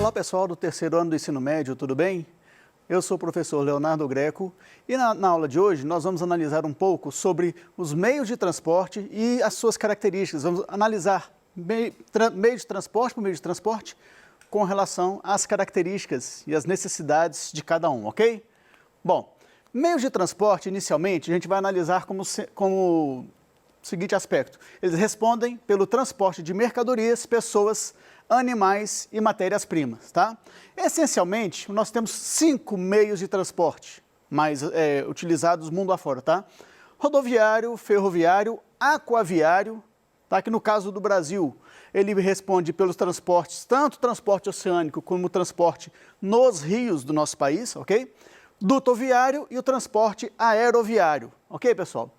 Olá pessoal do terceiro ano do ensino médio, tudo bem? Eu sou o professor Leonardo Greco e na aula de hoje nós vamos analisar um pouco sobre os meios de transporte e as suas características. Vamos analisar meio de transporte por meio de transporte com relação às características e às necessidades de cada um, ok? Bom, meios de transporte, inicialmente, a gente vai analisar como o seguinte aspecto. Eles respondem pelo transporte de mercadorias, pessoas, animais e matérias-primas, tá? Essencialmente, nós temos 5 meios de transporte mais utilizados mundo afora, tá? Rodoviário, ferroviário, aquaviário, tá? Que no caso do Brasil, ele responde pelos transportes, tanto transporte oceânico como transporte nos rios do nosso país, ok? Dutoviário e o transporte aeroviário, ok, pessoal?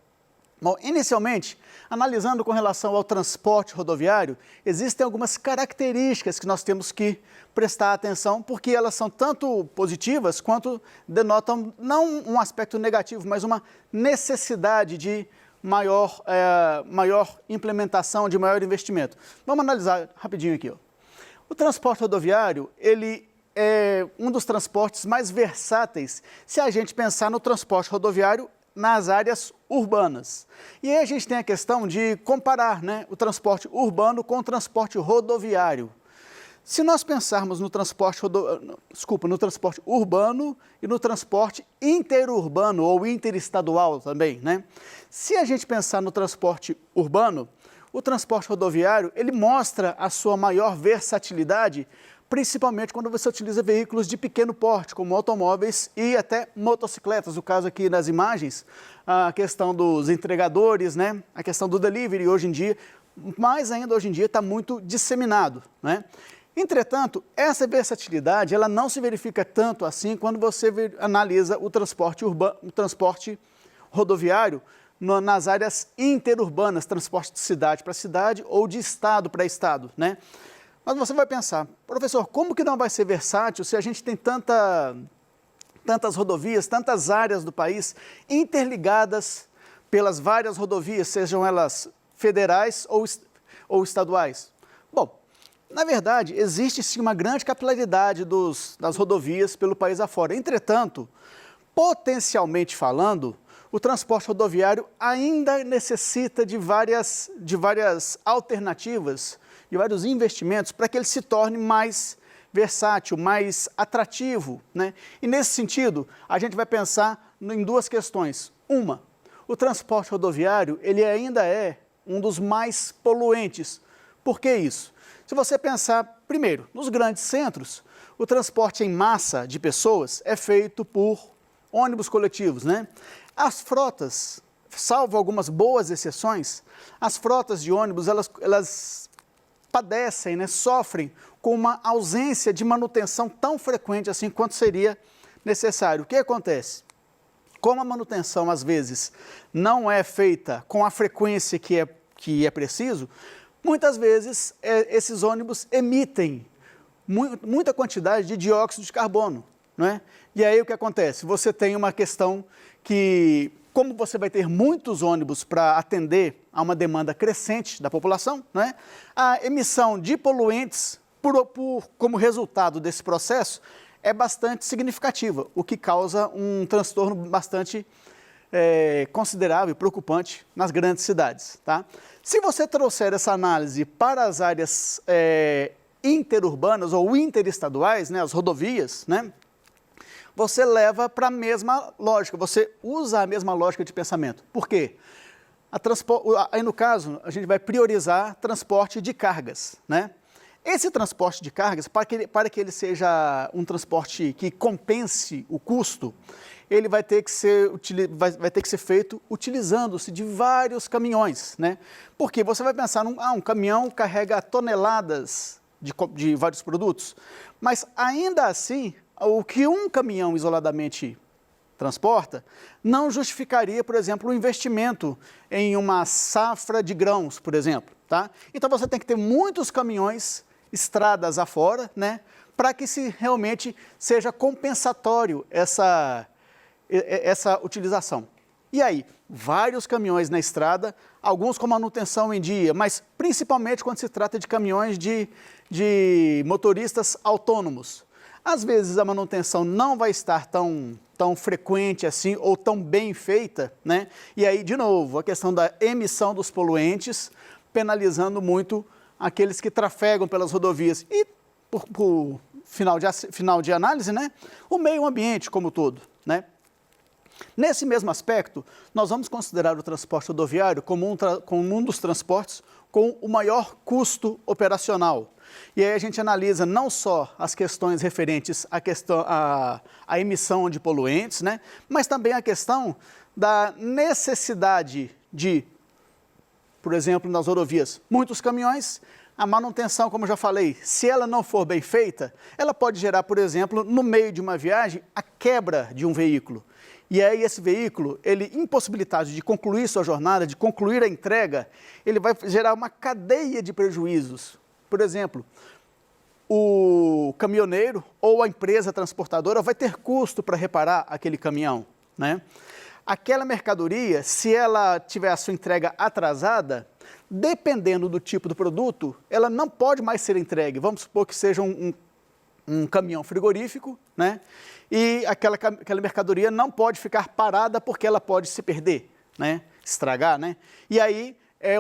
Bom, inicialmente, analisando com relação ao transporte rodoviário, existem algumas características que nós temos que prestar atenção, porque elas são tanto positivas quanto denotam não um aspecto negativo, mas uma necessidade de maior implementação, de maior investimento. Vamos analisar rapidinho aqui, ó. O transporte rodoviário, ele é um dos transportes mais versáteis se a gente pensar no transporte rodoviário nas áreas urbanas. E aí a gente tem a questão de comparar, né, o transporte urbano com o transporte rodoviário. Se nós pensarmos no transporte urbano e no transporte interurbano ou interestadual também, né? Se a gente pensar no transporte urbano, o transporte rodoviário, ele mostra a sua maior versatilidade, principalmente quando você utiliza veículos de pequeno porte, como automóveis e até motocicletas. No caso aqui nas imagens, a questão dos entregadores, né? A questão do delivery hoje em dia, mais ainda hoje em dia, está muito disseminado, né? Entretanto, essa versatilidade ela não se verifica tanto assim quando você analisa o transporte urbano, o transporte rodoviário nas áreas interurbanas, transporte de cidade para cidade ou de estado para estado, né? Mas você vai pensar, professor, como que não vai ser versátil se a gente tem tantas rodovias, tantas áreas do país interligadas pelas várias rodovias, sejam elas federais ou estaduais? Bom, na verdade, existe sim uma grande capilaridade das rodovias pelo país afora. Entretanto, potencialmente falando, o transporte rodoviário ainda necessita de várias alternativas, de vários investimentos para que ele se torne mais versátil, mais atrativo, né? E nesse sentido, a gente vai pensar em duas questões. Uma, o transporte rodoviário, ele ainda é um dos mais poluentes. Por que isso? Se você pensar, primeiro, nos grandes centros, o transporte em massa de pessoas é feito por ônibus coletivos, né? As frotas, salvo algumas boas exceções, as frotas de ônibus, elas padecem, né, sofrem com uma ausência de manutenção tão frequente assim quanto seria necessário. O que acontece? Como a manutenção, às vezes, não é feita com a frequência que é preciso, muitas vezes esses ônibus emitem muita quantidade de dióxido de carbono, não é? E aí o que acontece? Você tem uma questão que, como você vai ter muitos ônibus para atender a uma demanda crescente da população, né, a emissão de poluentes como resultado desse processo é bastante significativa, o que causa um transtorno bastante considerável e preocupante nas grandes cidades, tá? Se você trouxer essa análise para as áreas interurbanas ou interestaduais, né, as rodovias, né, você leva para a mesma lógica, você usa a mesma lógica de pensamento. Por quê? Aí, no caso, a gente vai priorizar transporte de cargas, né? Esse transporte de cargas, para que ele seja um transporte que compense o custo, ele vai ter que ser feito utilizando-se de vários caminhões, né? Porque você vai pensar, um caminhão carrega toneladas de vários produtos, mas ainda assim, o que um caminhão isoladamente transporta não justificaria, por exemplo, o investimento em uma safra de grãos, por exemplo, tá? Então você tem que ter muitos caminhões, estradas afora, né, para que realmente seja compensatório essa utilização. E aí, vários caminhões na estrada, alguns com manutenção em dia, mas principalmente quando se trata de caminhões de motoristas autônomos. Às vezes a manutenção não vai estar tão frequente assim ou tão bem feita, né? E aí, de novo, a questão da emissão dos poluentes, penalizando muito aqueles que trafegam pelas rodovias. E, por final de análise, né? O meio ambiente como todo, né? Nesse mesmo aspecto, nós vamos considerar o transporte rodoviário como um dos transportes com o maior custo operacional. E aí a gente analisa não só as questões referentes à emissão de poluentes, né, mas também a questão da necessidade de, por exemplo, nas rodovias, muitos caminhões. A manutenção, como eu já falei, se ela não for bem feita, ela pode gerar, por exemplo, no meio de uma viagem, a quebra de um veículo. E aí esse veículo, ele impossibilitado de concluir sua jornada, de concluir a entrega, ele vai gerar uma cadeia de prejuízos. Por exemplo, o caminhoneiro ou a empresa transportadora vai ter custo para reparar aquele caminhão, né? Aquela mercadoria, se ela tiver a sua entrega atrasada, dependendo do tipo do produto, ela não pode mais ser entregue. Vamos supor que seja um caminhão frigorífico, né? E aquela mercadoria não pode ficar parada porque ela pode se perder, né? Estragar, né? E aí é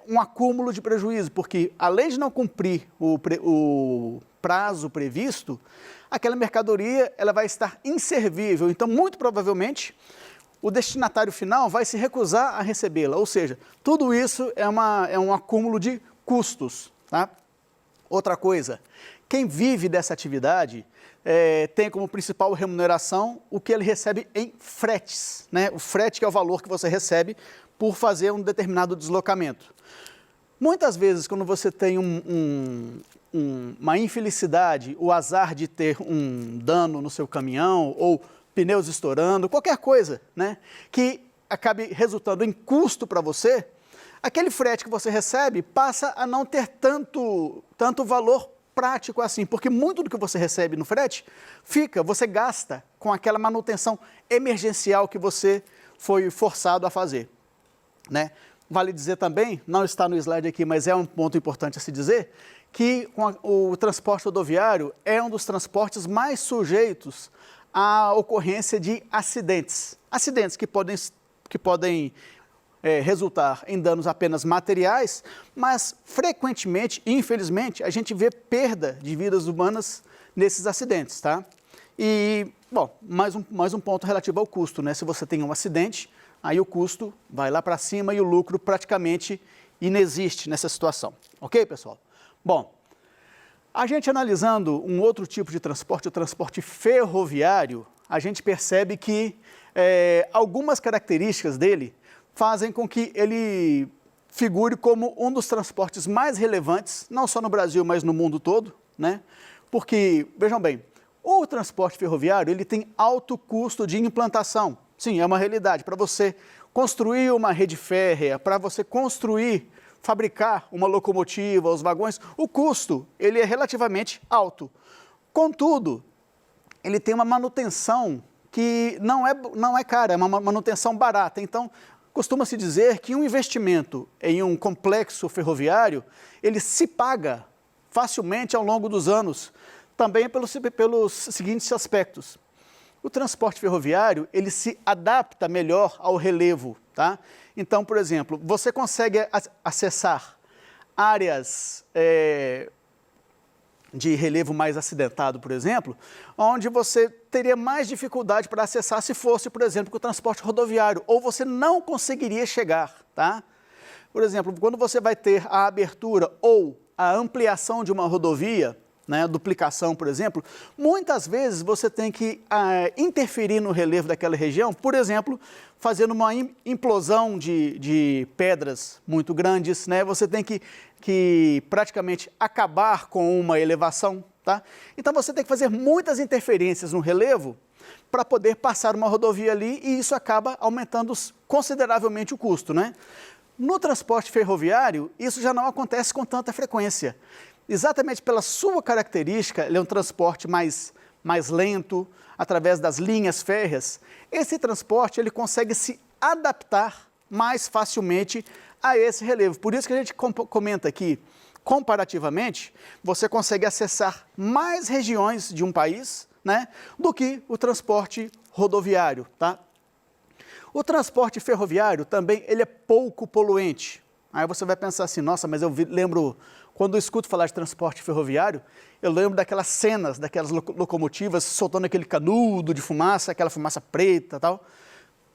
um acúmulo de prejuízo, porque além de não cumprir o prazo previsto, aquela mercadoria ela vai estar inservível. Então, muito provavelmente, o destinatário final vai se recusar a recebê-la. Ou seja, tudo isso é um acúmulo de custos, tá? Outra coisa, quem vive dessa atividade tem como principal remuneração o que ele recebe em fretes, né? O frete que é o valor que você recebe por fazer um determinado deslocamento. Muitas vezes, quando você tem uma infelicidade, o azar de ter um dano no seu caminhão ou pneus estourando, qualquer coisa, né, que acabe resultando em custo para você, aquele frete que você recebe passa a não ter tanto valor prático assim, porque muito do que você recebe no frete você gasta com aquela manutenção emergencial que você foi forçado a fazer, né? Vale dizer também, não está no slide aqui, mas é um ponto importante a se dizer, que o transporte rodoviário é um dos transportes mais sujeitos à ocorrência de acidentes. Acidentes que podem resultar em danos apenas materiais, mas frequentemente, infelizmente, a gente vê perda de vidas humanas nesses acidentes, tá? E, bom, mais um ponto relativo ao custo, né? Se você tem um acidente, aí o custo vai lá para cima e o lucro praticamente inexiste nessa situação. Ok, pessoal? Bom, a gente analisando um outro tipo de transporte, o transporte ferroviário, a gente percebe que algumas características dele fazem com que ele figure como um dos transportes mais relevantes, não só no Brasil, mas no mundo todo, né? Porque, vejam bem, o transporte ferroviário ele tem alto custo de implantação. Sim, é uma realidade. Para você construir uma rede férrea, para você fabricar uma locomotiva, os vagões, o custo ele é relativamente alto. Contudo, ele tem uma manutenção que não é cara, é uma manutenção barata. Então, costuma-se dizer que um investimento em um complexo ferroviário, ele se paga facilmente ao longo dos anos, também pelos seguintes aspectos. O transporte ferroviário, ele se adapta melhor ao relevo, tá? Então, por exemplo, você consegue acessar áreas de relevo mais acidentado, por exemplo, onde você teria mais dificuldade para acessar se fosse, por exemplo, com o transporte rodoviário, ou você não conseguiria chegar, tá? Por exemplo, quando você vai ter a abertura ou a ampliação de uma rodovia, né, duplicação, por exemplo, muitas vezes você tem que interferir no relevo daquela região, por exemplo, fazendo uma implosão de pedras muito grandes, né? Você tem que praticamente acabar com uma elevação, tá? Então você tem que fazer muitas interferências no relevo para poder passar uma rodovia ali e isso acaba aumentando consideravelmente o custo, né? No transporte ferroviário, isso já não acontece com tanta frequência. Exatamente pela sua característica, ele é um transporte mais lento, através das linhas férreas. Esse transporte ele consegue se adaptar mais facilmente a esse relevo. Por isso que a gente comenta aqui, comparativamente, você consegue acessar mais regiões de um país, né, do que o transporte rodoviário, tá? O transporte ferroviário também, ele é pouco poluente. Aí você vai pensar assim, nossa, mas eu lembro, quando eu escuto falar de transporte ferroviário, eu lembro daquelas cenas, daquelas locomotivas soltando aquele canudo de fumaça, aquela fumaça preta e tal.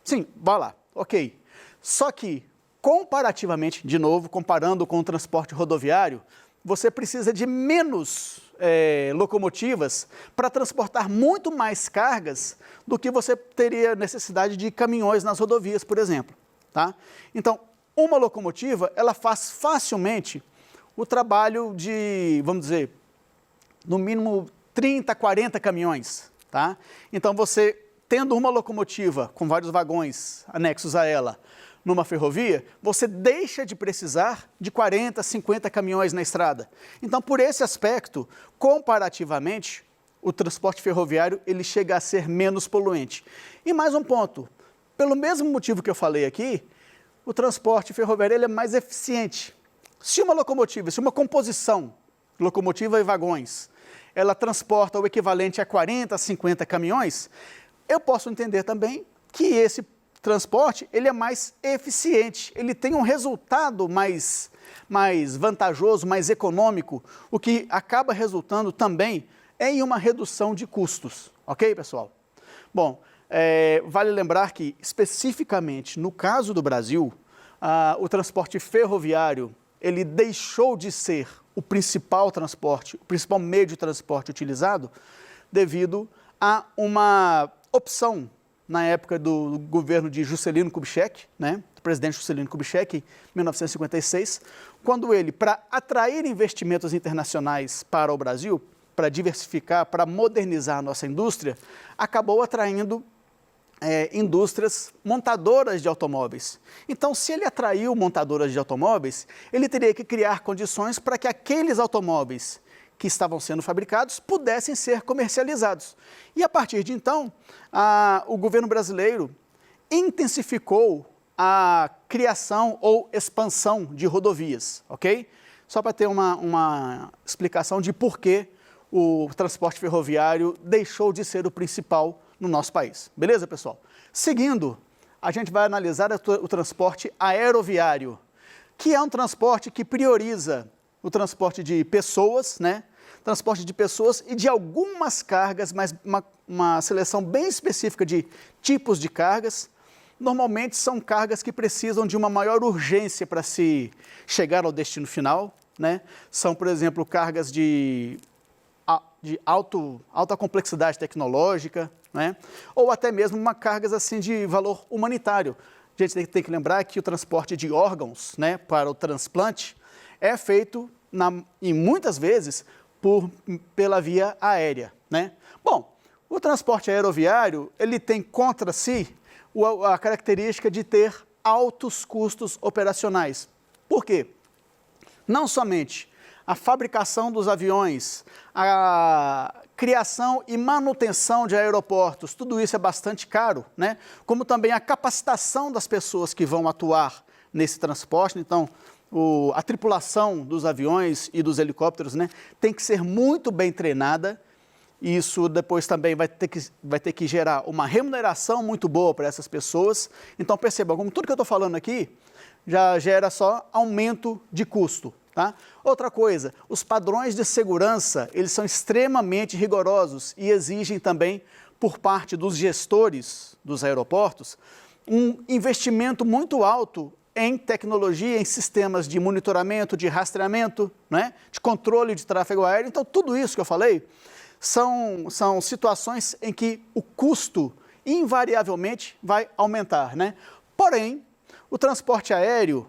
Sim, vai lá, ok. Só que, comparativamente, de novo, comparando com o transporte rodoviário, você precisa de menos locomotivas para transportar muito mais cargas do que você teria necessidade de caminhões nas rodovias, por exemplo. Tá? Então, uma locomotiva, ela faz facilmente o trabalho de, vamos dizer, no mínimo 30, 40 caminhões. Tá? Então, você tendo uma locomotiva com vários vagões anexos a ela, numa ferrovia, você deixa de precisar de 40, 50 caminhões na estrada. Então, por esse aspecto, comparativamente, o transporte ferroviário ele chega a ser menos poluente. E mais um ponto, pelo mesmo motivo que eu falei aqui, o transporte ferroviário ele é mais eficiente. Se uma locomotiva, se uma composição, locomotiva e vagões, ela transporta o equivalente a 40, 50 caminhões, eu posso entender também que esse transporte ele é mais eficiente, ele tem um resultado mais vantajoso, mais econômico, o que acaba resultando também em uma redução de custos, ok, pessoal? Bom, vale lembrar que, especificamente no caso do Brasil, o transporte ferroviário, ele deixou de ser o principal transporte, o principal meio de transporte utilizado, devido a uma opção na época do governo de Juscelino Kubitschek, né, do presidente Juscelino Kubitschek, em 1956, quando ele, para atrair investimentos internacionais para o Brasil, para diversificar, para modernizar a nossa indústria, acabou atraindo indústrias montadoras de automóveis. Então, se ele atraiu montadoras de automóveis, ele teria que criar condições para que aqueles automóveis que estavam sendo fabricados pudessem ser comercializados. E a partir de então, o governo brasileiro intensificou a criação ou expansão de rodovias, ok? Só para ter uma explicação de por que o transporte ferroviário deixou de ser o principal no nosso país. Beleza, pessoal? Seguindo, a gente vai analisar o transporte aeroviário, que é um transporte que prioriza o transporte de pessoas, né? Transporte de pessoas e de algumas cargas, mas uma seleção bem específica de tipos de cargas. Normalmente são cargas que precisam de uma maior urgência para se chegar ao destino final, né? São, por exemplo, cargas de alta complexidade tecnológica, né? Ou até mesmo cargas assim de valor humanitário. A gente tem que lembrar que o transporte de órgãos, né, para o transplante é feito, e muitas vezes, pela via aérea, né? Bom, o transporte aeroviário, ele tem contra si a característica de ter altos custos operacionais. Por quê? Não somente a fabricação dos aviões, a criação e manutenção de aeroportos, tudo isso é bastante caro, né? Como também a capacitação das pessoas que vão atuar nesse transporte. Então, a tripulação dos aviões e dos helicópteros, né, tem que ser muito bem treinada. Isso depois também vai ter que gerar uma remuneração muito boa para essas pessoas. Então, perceba, como tudo que eu estou falando aqui já gera só aumento de custo. Tá? Outra coisa, os padrões de segurança, eles são extremamente rigorosos e exigem também, por parte dos gestores dos aeroportos, um investimento muito alto em tecnologia, em sistemas de monitoramento, de rastreamento, né? De controle de tráfego aéreo. Então, tudo isso que eu falei são situações em que o custo invariavelmente vai aumentar, né? Porém, o transporte aéreo,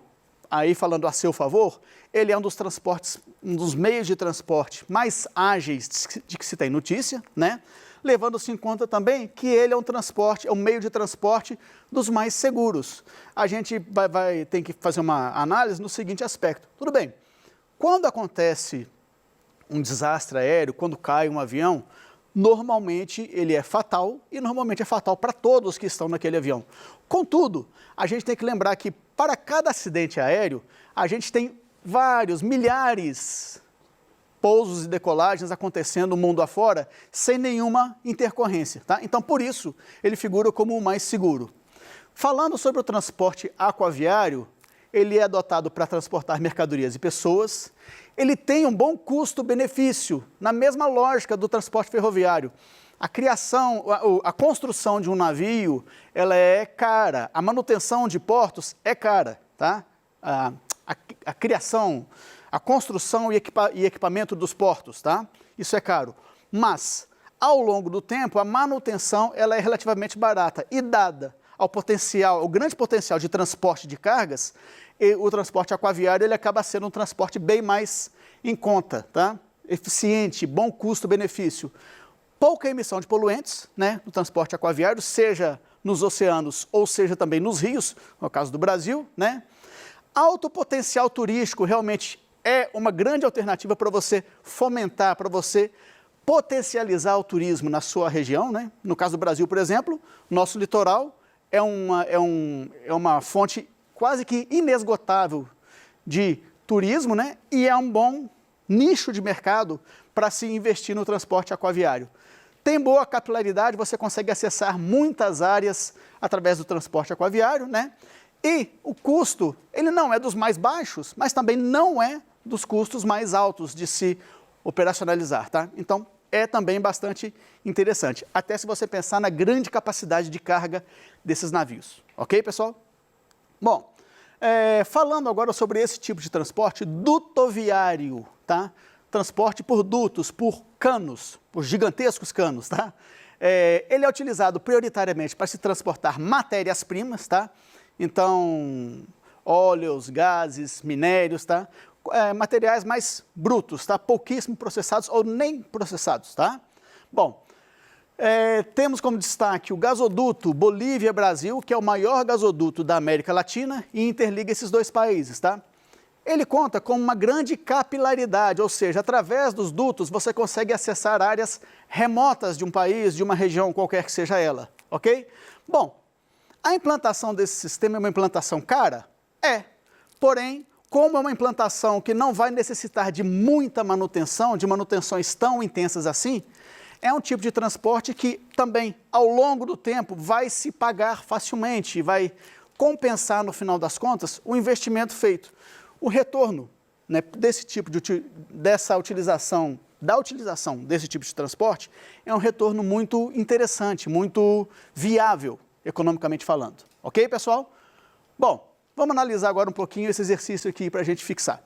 aí falando a seu favor, ele é um dos meios de transporte mais ágeis de que se tem notícia, né? Levando-se em conta também que ele é um meio de transporte dos mais seguros. A gente tem que fazer uma análise no seguinte aspecto. Tudo bem, quando acontece um desastre aéreo, quando cai um avião, normalmente ele é fatal e normalmente é fatal para todos que estão naquele avião. Contudo, a gente tem que lembrar que para cada acidente aéreo, a gente tem vários, milhares pousos e decolagens acontecendo mundo afora sem nenhuma intercorrência, tá? Então, por isso, ele figura como o mais seguro. Falando sobre o transporte aquaviário, ele é adotado para transportar mercadorias e pessoas. Ele tem um bom custo-benefício, na mesma lógica do transporte ferroviário. A criação, a construção de um navio, ela é cara. A manutenção de portos é cara, tá? A criação, a construção e equipamento dos portos, tá? Isso é caro. Mas, ao longo do tempo, a manutenção ela é relativamente barata e dada ao potencial, ao grande potencial de transporte de cargas, o transporte aquaviário ele acaba sendo um transporte bem mais em conta, tá? Eficiente, bom custo-benefício. Pouca emissão de poluentes, né, no transporte aquaviário, seja nos oceanos ou seja também nos rios, no caso do Brasil, né? Alto potencial turístico realmente é uma grande alternativa para você fomentar, para você potencializar o turismo na sua região, né? No caso do Brasil, por exemplo, nosso litoral é uma fonte quase que inesgotável de turismo, né? E é um bom nicho de mercado para se investir no transporte aquaviário. Tem boa capilaridade, você consegue acessar muitas áreas através do transporte aquaviário, né? E o custo, ele não é dos mais baixos, mas também não é dos custos mais altos de se operacionalizar, tá? Então, é também bastante interessante, até se você pensar na grande capacidade de carga desses navios. Ok, pessoal? Bom, falando agora sobre esse tipo de transporte dutoviário, tá? Transporte por dutos, por canos, por gigantescos canos, tá? Ele é utilizado prioritariamente para se transportar matérias-primas, tá? Então, óleos, gases, minérios, tá? Materiais mais brutos, tá? Pouquíssimo processados ou nem processados, tá? Bom, temos como destaque o gasoduto Bolívia-Brasil, que é o maior gasoduto da América Latina e interliga esses dois países, tá? Ele conta com uma grande capilaridade, ou seja, através dos dutos você consegue acessar áreas remotas de um país, de uma região qualquer que seja ela, ok? Bom, a implantação desse sistema é uma implantação cara? É, porém, como é uma implantação que não vai necessitar de muita manutenção, de manutenções tão intensas assim, é um tipo de transporte que também, ao longo do tempo, vai se pagar facilmente, vai compensar, no final das contas, o investimento feito. O retorno, né, da utilização desse tipo de transporte é um retorno muito interessante, muito viável, economicamente falando. Ok, pessoal? Bom, vamos analisar agora um pouquinho esse exercício aqui para a gente fixar.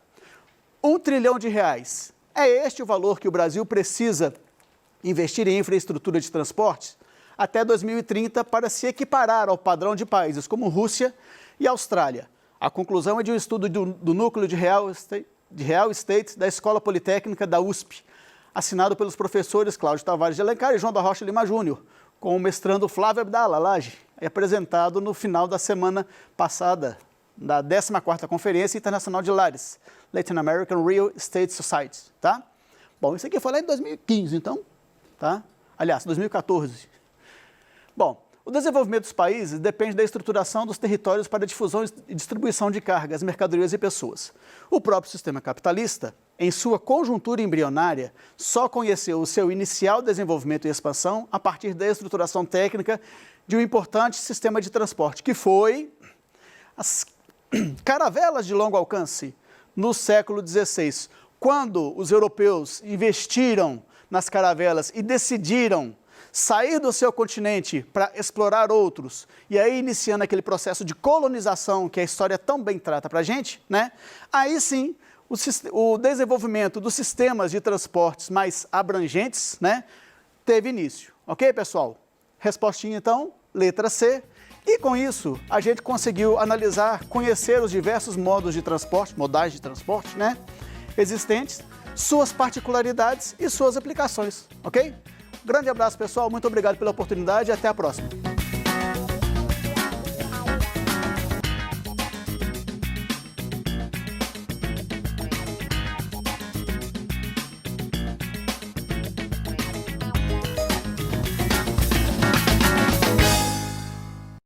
R$1 trilhão. É este o valor que o Brasil precisa investir em infraestrutura de transportes até 2030 para se equiparar ao padrão de países como Rússia e Austrália. A conclusão é de um estudo do Núcleo de Real Estate da Escola Politécnica da USP, assinado pelos professores Cláudio Tavares de Alencar e João da Rocha Lima Júnior, com o mestrando Flávio Abdala Lage, apresentado no final da semana passada, da 14ª Conferência Internacional de Lares, Latin American Real Estate Society, tá? Bom, isso aqui foi lá em 2015, então, tá? Aliás, 2014. Bom, o desenvolvimento dos países depende da estruturação dos territórios para a difusão e distribuição de cargas, mercadorias e pessoas. O próprio sistema capitalista, em sua conjuntura embrionária, só conheceu o seu inicial desenvolvimento e expansão a partir da estruturação técnica de um importante sistema de transporte, que foi as caravelas de longo alcance no século XVI, quando os europeus investiram nas caravelas e decidiram sair do seu continente para explorar outros, e aí iniciando aquele processo de colonização que a história tão bem trata para a gente, né? Aí sim, o desenvolvimento dos sistemas de transportes mais abrangentes, né, teve início. Ok, pessoal? Respostinha então, letra C. E com isso, a gente conseguiu analisar, conhecer os diversos modos de transporte, modais de transporte, né, existentes, suas particularidades e suas aplicações, ok? Grande abraço, pessoal. Muito obrigado pela oportunidade e até a próxima.